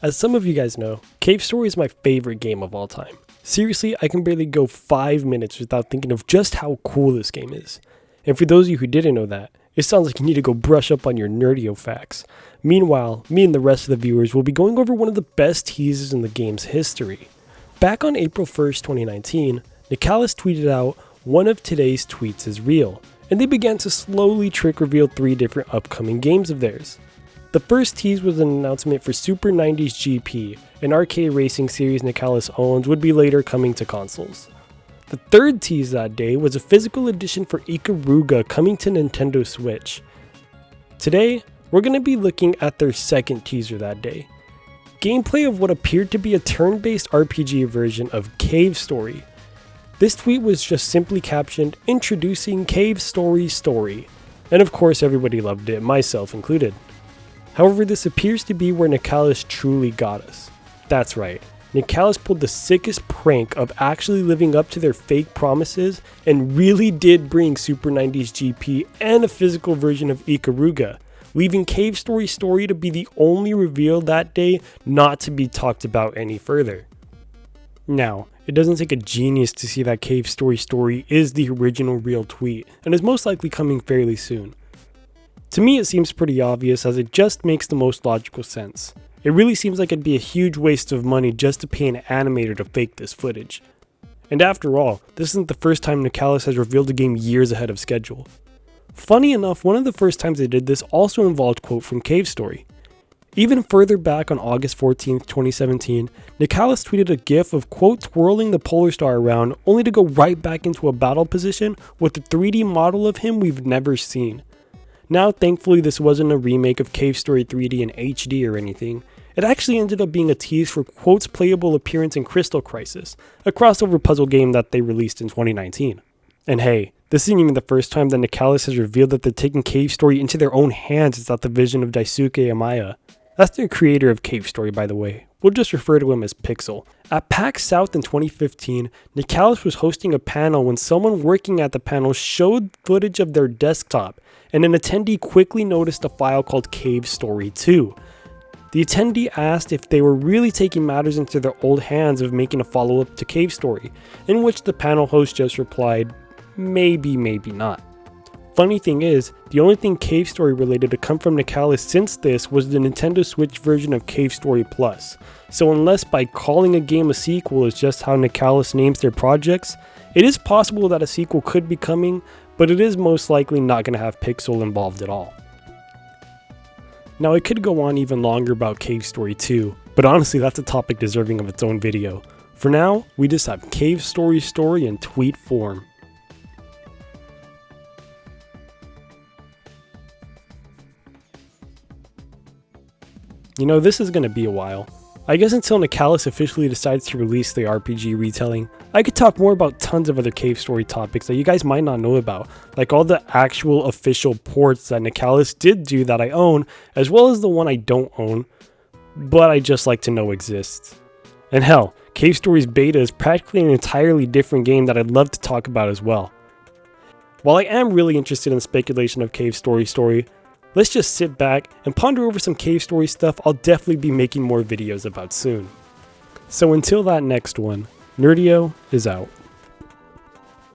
As some of you guys know, Cave Story is my favorite game of all time. Seriously, I can barely go 5 minutes without thinking of just how cool this game is. And for those of you who didn't know that, it sounds like you need to go brush up on your Nerdieo facts. Meanwhile, me and the rest of the viewers will be going over one of the best teasers in the game's history. Back on April 1st, 2019, Nicalis tweeted out, "One of today's tweets is real," and they began to slowly trick reveal 3 different upcoming games of theirs. The first tease was an announcement for Super 90s GP, an arcade racing series Nicalis owns would be later coming to consoles. The third tease that day was a physical edition for Ikaruga coming to Nintendo Switch. Today, we're going to be looking at their second teaser that day. Gameplay of what appeared to be a turn-based RPG version of Cave Story. This tweet was just simply captioned, "Introducing Cave Story Story." And of course everybody loved it, myself included. However, this appears to be where Nicalis truly got us. That's right, Nicalis pulled the sickest prank of actually living up to their fake promises and really did bring Super 90s GP and a physical version of Ikaruga, leaving Cave Story Story to be the only reveal that day not to be talked about any further. Now, it doesn't take a genius to see that Cave Story Story is the original real tweet and is most likely coming fairly soon. To me, it seems pretty obvious as it just makes the most logical sense. It really seems like it'd be a huge waste of money just to pay an animator to fake this footage. And after all, this isn't the first time Nicalis has revealed a game years ahead of schedule. Funny enough, one of the first times they did this also involved quote from Cave Story. Even further back on August 14th, 2017, Nicalis tweeted a gif of quote twirling the Polar Star around only to go right back into a battle position with a 3D model of him we've never seen. Now, thankfully, this wasn't a remake of Cave Story 3D in HD or anything. It actually ended up being a tease for Quote's playable appearance in Crystal Crisis, a crossover puzzle game that they released in 2019. And hey, this isn't even the first time that Nicalis has revealed that they're taking Cave Story into their own hands without the vision of Daisuke Amaya. That's the creator of Cave Story, by the way. We'll just refer to him as Pixel. At PAX South in 2015, Nicalis was hosting a panel when someone working at the panel showed footage of their desktop, and an attendee quickly noticed a file called Cave Story 2. The attendee asked if they were really taking matters into their old hands of making a follow-up to Cave Story, in which the panel host just replied, maybe, maybe not. Funny thing is, the only thing Cave Story related to come from Nicalis since this was the Nintendo Switch version of Cave Story Plus. So unless by calling a game a sequel is just how Nicalis names their projects, it is possible that a sequel could be coming, but it is most likely not going to have Pixel involved at all. Now, I could go on even longer about Cave Story 2, but honestly that's a topic deserving of its own video. For now, we just have Cave Story Story in tweet form. You know, this is going to be a while. I guess until Nicalis officially decides to release the RPG retelling, I could talk more about tons of other Cave Story topics that you guys might not know about, like all the actual official ports that Nicalis did do that I own, as well as the one I don't own, but I just like to know exists. And hell, Cave Story's beta is practically an entirely different game that I'd love to talk about as well. While I am really interested in the speculation of Cave Story, let's just sit back and ponder over some Cave Story stuff I'll definitely be making more videos about soon. So until that next one, Nerdieo is out.